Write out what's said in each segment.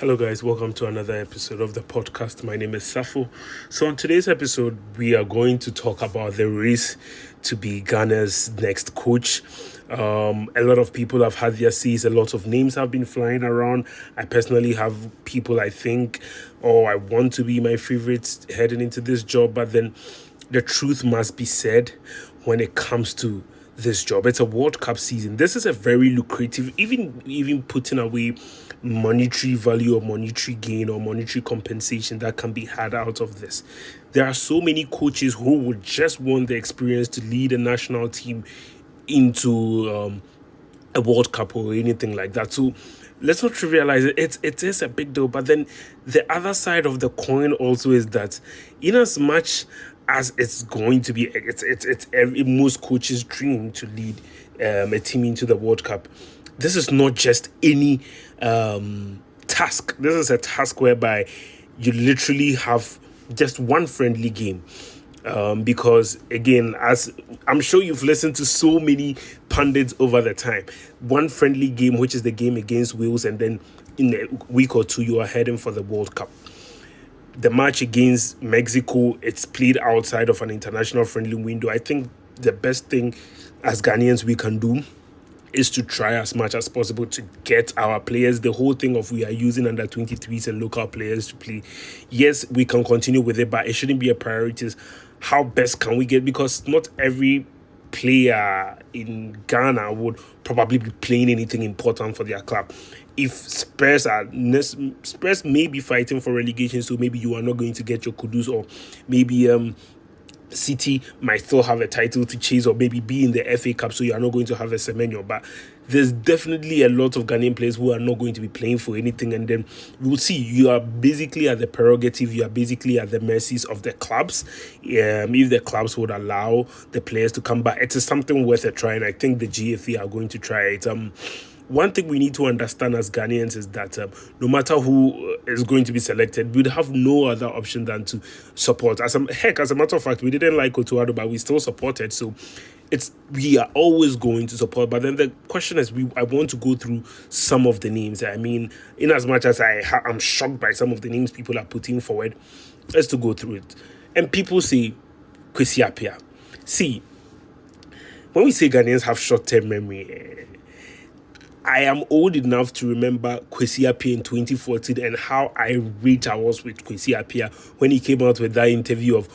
Hello, guys. Welcome to another episode of the podcast. My name is Safo. So, on today's episode, we are going to talk about the race to be Ghana's next coach. A lot of people have had their seas. A lot of names have been flying around. I personally have people I think, or I want to be my favorites heading into this job. But then the truth must be said when it comes to this job. It's a World Cup season. This is a very lucrative, even putting away monetary value or monetary gain or monetary compensation that can be had out of this. There are so many coaches who would just want the experience to lead a national team into a World Cup or anything like that. So let's not trivialize it. It is a big deal. But then the other side of the coin also is that in as much as it's going to be, it's every most coaches' dream to lead a team into the World Cup. This is not just any task. This is a task whereby you literally have just one friendly game. Because again, as I'm sure you've listened to so many pundits over the time, one friendly game, which is the game against Wales, and then in a week or two you are heading for the World Cup. The match against Mexico, it's played outside of an international friendly window. I think the best thing as Ghanaians we can do is to try as much as possible to get our players. The whole thing of we are using under 23s and local players to play. Yes, we can continue with it, but it shouldn't be a priority. How best can we get? Because not every player in Ghana would probably be playing anything important for their club. If Spurs may be fighting for relegation, so maybe you are not going to get your Kudus, or maybe City might still have a title to chase, or maybe be in the FA Cup, so you are not going to have a Semenyo. But there's definitely a lot of Ghanaian players who are not going to be playing for anything, and then we'll see. You are basically at the prerogative, you are basically at the mercies of the clubs. If the clubs would allow the players to come back, it is something worth a try, and I think the GFA are going to try it. One thing we need to understand as Ghanaians is that no matter who is going to be selected, we'd have no other option than to support. As a matter of fact, we didn't like Otuado, but we still supported. So we are always going to support. But then the question is, I want to go through some of the names. I mean, in as much as I'm shocked by some of the names people are putting forward, let's to go through it. And people say Kwesi Appiah. See, when we say Ghanaians have short-term memory, I am old enough to remember Kwesi Appiah in 2014 and how irate I was with Kwesi Appiah when he came out with that interview of,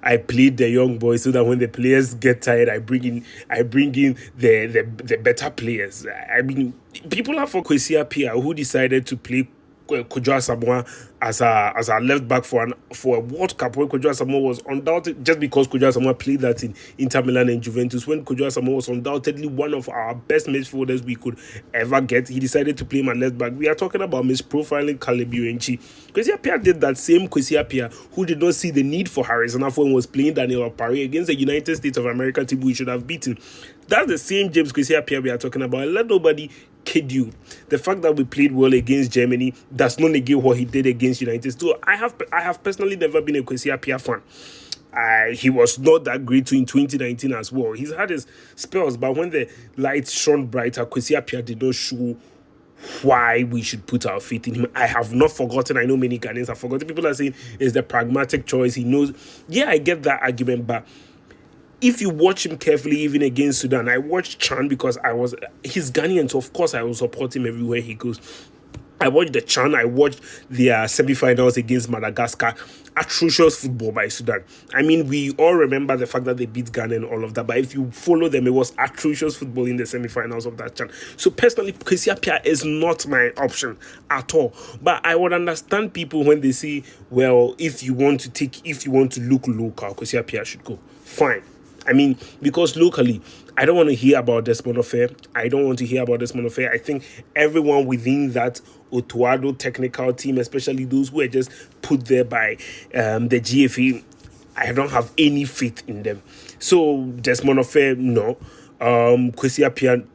I played the young boys so that when the players get tired, I bring in the better players. I mean, people are for Kwesi Appiah who decided to play Kojo Asamoah as a left back for a World Cup when Kojo Asamoah was undoubted, just because Kojo Asamoah played that in Inter Milan and Juventus, when Kojo Asamoah was undoubtedly one of our best midfielders we could ever get. He decided to play him at left back. We are talking about misprofiling Caleb Urenchi. Kwesi Appiah did that same Kwesi Appiah who did not see the need for Harrison Affo and was playing Daniel Opare against the United States of America team we should have beaten. That's the same James Kwesi Appiah we are talking about. Let nobody kid you. The fact that we played well against Germany does not negate what he did against United States. So I have personally never been a Kwesi Appiah fan. He was not that great in 2019 as well. He's had his spells, but when the lights shone brighter, Kwesi Appiah did not show why we should put our faith in him. I have not forgotten. I know many Ghanaians have forgotten. People are saying it's the pragmatic choice. He knows. Yeah, I get that argument, but if you watch him carefully, even against Sudan, I watched Chan because he's Ghanaian, so of course I will support him everywhere he goes. I watched the Chan, I watched their semi-finals against Madagascar. Atrocious football by Sudan. I mean, we all remember the fact that they beat Ghana and all of that, but if you follow them, it was atrocious football in the semi-finals of that Chan. So personally, Kwesi Appiah is not my option at all. But I would understand people when they say, well, if you want to look local, Kwesi Appiah should go. Fine. I mean, because locally, I don't want to hear about Desmond Affair. I think everyone within that Otuado technical team, especially those who are just put there by the GFA, I don't have any faith in them. So Desmond Affair, no. Kwesi Appiah,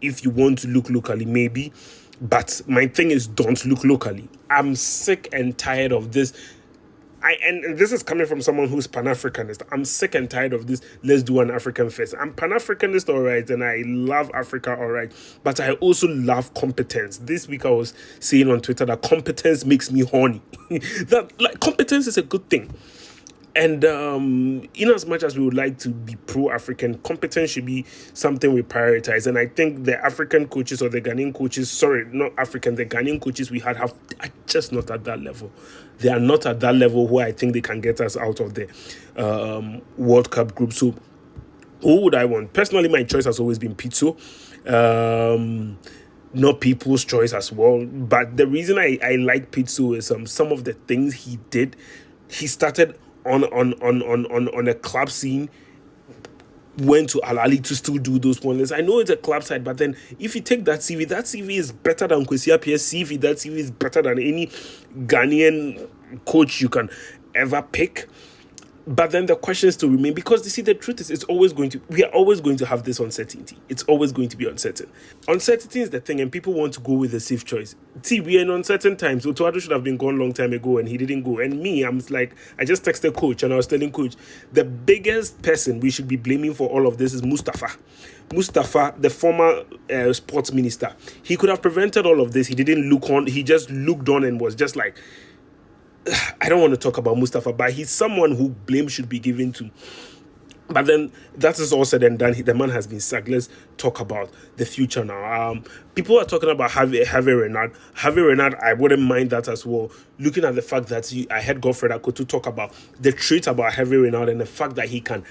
if you want to look locally, maybe. But my thing is, don't look locally. I'm sick and tired of this. And this is coming from someone who's Pan-Africanist. I'm sick and tired of this. Let's do an African first. I'm Pan-Africanist, all right, and I love Africa, all right, but I also love competence. This week I was saying on Twitter that competence makes me horny. That like competence is a good thing. And in as much as we would like to be pro-African, competence should be something we prioritize. And I think the African coaches or the Ghanaian coaches, sorry, not African, the Ghanaian coaches we are just not at that level. They are not at that level where I think they can get us out of the World Cup group. So who would I want? Personally, my choice has always been Pitso. Not people's choice as well. But the reason I like Pitso is some of the things he did. He started on a club scene, went to Al Ahly to still do those wonders. I know it's a club side, but then if you take that CV is better than Kwesi Appiah's CV. That CV is better than any Ghanaian coach you can ever pick. But then the questions still remain, because you see, the truth is we are always going to have this uncertainty. It's always going to be uncertain. Uncertainty is the thing, and people want to go with the safe choice. See, we are in uncertain times. Otuado should have been gone a long time ago, and he didn't go. And me, I'm like, I just texted coach, and I was telling coach, the biggest person we should be blaming for all of this is Mustafa. Mustafa, the former sports minister. He could have prevented all of this. He didn't look on. He just looked on and was just like, I don't want to talk about Mustafa, but he's someone who blame should be given to. But then that is all said and done. The man has been sacked. Let's talk about the future now. People are talking about Hervé Renard. Hervé Renard, I wouldn't mind that as well. Looking at the fact that I heard Godfred Akoto talk about the traits about Hervé Renard and the fact that he can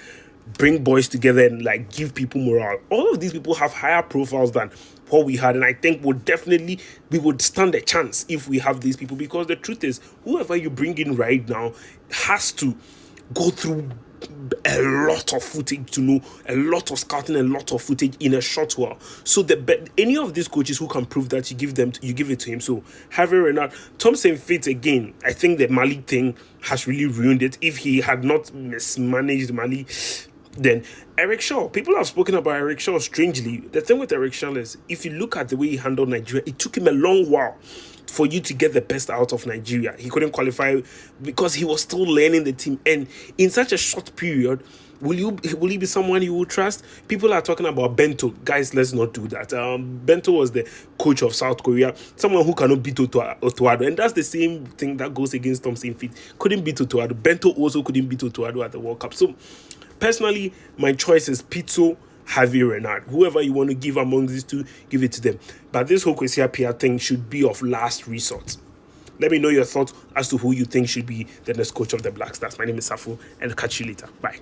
bring boys together and like give people morale. All of these people have higher profiles than what we had, and I think we would stand a chance if we have these people, because the truth is, whoever you bring in right now has to go through a lot of footage to know, a lot of scouting, a lot of footage in a short while. So any of these coaches who can prove that, you give it to him. So Hervé Renard, Thompson Fitz, again, I think the Mali thing has really ruined it. If he had not mismanaged Mali, then Eric Shaw, people have spoken about Eric Shaw strangely. The thing with Eric Shaw is, if you look at the way he handled Nigeria, it took him a long while for you to get the best out of Nigeria. He couldn't qualify because he was still learning the team. And in such a short period, will he be someone you will trust? People are talking about Bento. Guys, let's not do that. Bento was the coach of South Korea, someone who cannot beat Otuado. And that's the same thing that goes against Thompson Fit. Couldn't beat Otuado. Bento also couldn't beat Otuado at the World Cup. So personally, my choice is Pitso, Hervé Renard. Whoever you want to give among these two, give it to them. But this whole Kwesi Appiah thing should be of last resort. Let me know your thoughts as to who you think should be the next coach of the Black Stars. My name is Safu, and I'll catch you later. Bye.